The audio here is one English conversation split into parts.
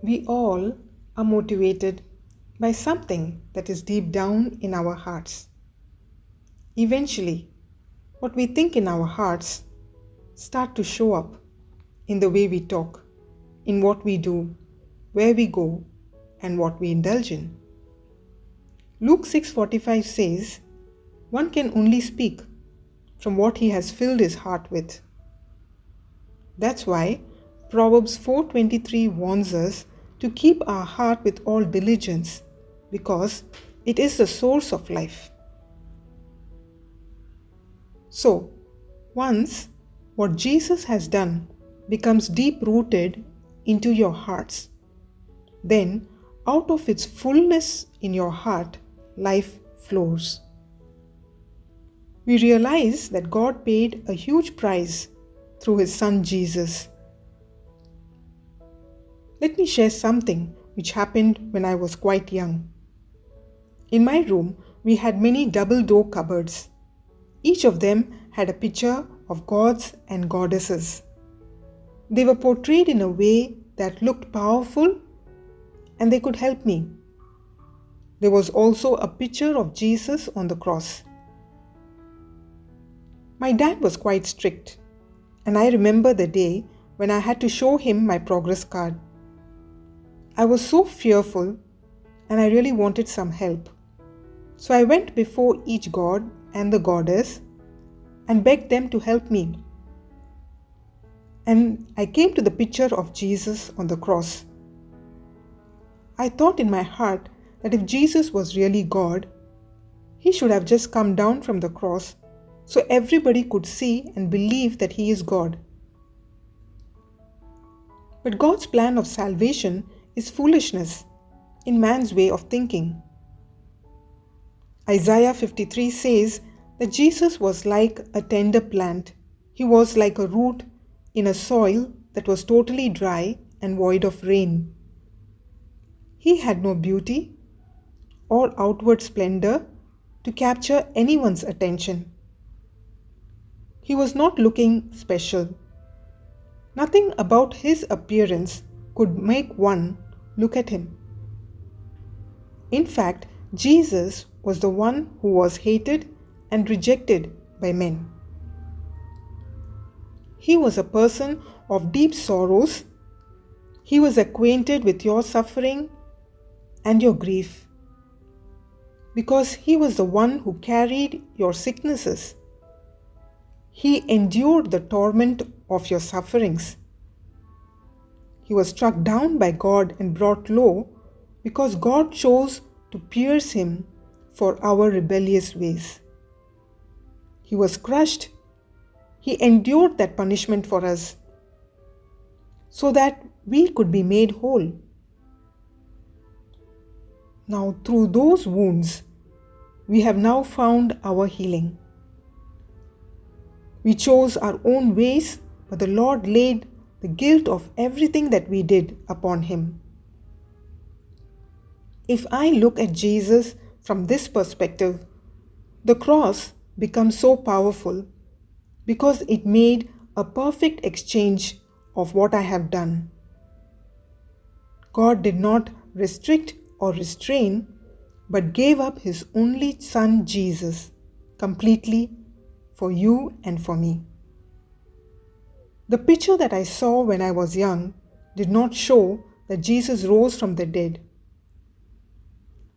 We all are motivated by something that is deep down in our hearts. Eventually, what we think in our hearts start to show up in the way we talk, in what we do, where we go, and what we indulge in. Luke 6:45 says, "One can only speak from what he has filled his heart with." That's why Proverbs 4:23 warns us to keep our heart with all diligence, because it is the source of life. So, once what Jesus has done becomes deep rooted into your hearts, then out of its fullness in your heart, life flows. We realize that God paid a huge price through His Son Jesus. Let me share something which happened when I was quite young. In my room, we had many double door cupboards. Each of them had a picture of gods and goddesses. They were portrayed in a way that looked powerful and they could help me. There was also a picture of Jesus on the cross. My dad was quite strict, and I remember the day when I had to show him my progress card. I was so fearful and I really wanted some help. So I went before each god and the goddess and begged them to help me. And I came to the picture of Jesus on the cross. I thought in my heart that if Jesus was really God, He should have just come down from the cross so everybody could see and believe that He is God. But God's plan of salvation is foolishness in man's way of thinking. Isaiah 53 says that Jesus was like a tender plant. He was like a root in a soil that was totally dry and void of rain. He had no beauty or outward splendor to capture anyone's attention. He was not looking special. Nothing about his appearance could make one look at him. In fact, Jesus was the one who was hated and rejected by men. He was a person of deep sorrows. He was acquainted with your suffering and your grief, because He was the one who carried your sicknesses. He endured the torment of your sufferings. He was struck down by God and brought low because God chose to pierce Him for our rebellious ways. He was crushed. He endured that punishment for us so that we could be made whole. Now, through those wounds, we have now found our healing. We chose our own ways, but the Lord laid the guilt of everything that we did upon Him. If I look at Jesus from this perspective, the cross becomes so powerful because it made a perfect exchange of what I have done. God did not restrict or restrain, but gave up His only Son Jesus completely for you and for me. The picture that I saw when I was young did not show that Jesus rose from the dead.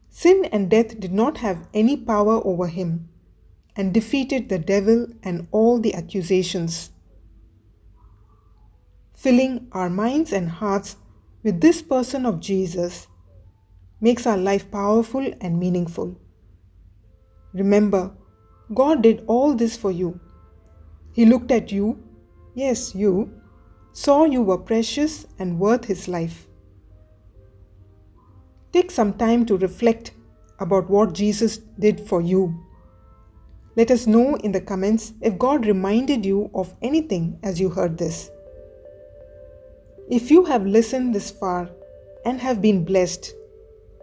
Sin and death did not have any power over Him and defeated the devil and all the accusations. Filling our minds and hearts with this person of Jesus makes our life powerful and meaningful. Remember, God did all this for you. He looked at you, yes, you, saw you were precious and worth His life. Take some time to reflect about what Jesus did for you. Let us know in the comments if God reminded you of anything as you heard this. If you have listened this far and have been blessed,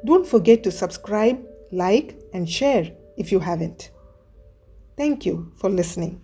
don't forget to subscribe, like, and share if you haven't. Thank you for listening.